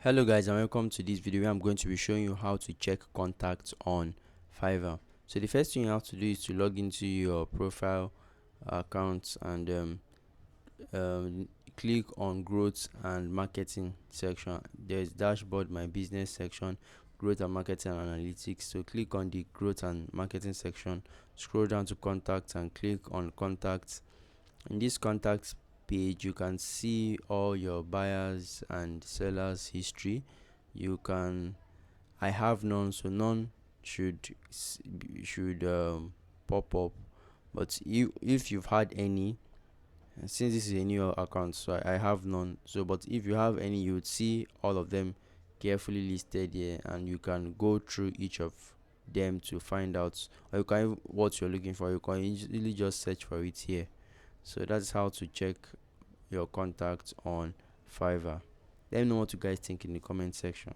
Hello guys and welcome to this video where I'm going to be showing you how to check contacts on Fiverr. So the first thing you have to do is to log into your profile account and click on growth and marketing section. There's dashboard, my business section, growth and marketing analytics. So click on the growth and marketing section, scroll down to contacts and click on contacts. In this contacts page you can see all your buyers and sellers history. You can I have none, so none should pop up. But if you've had any, since this is a new account, so I have none. So but if you have any, you would see all of them carefully listed here, and you can go through each of them to find out, or you can what you're looking for. You can easily just search for it here. So that's how to check your contacts on Fiverr. Let me know what you guys think in the comment section.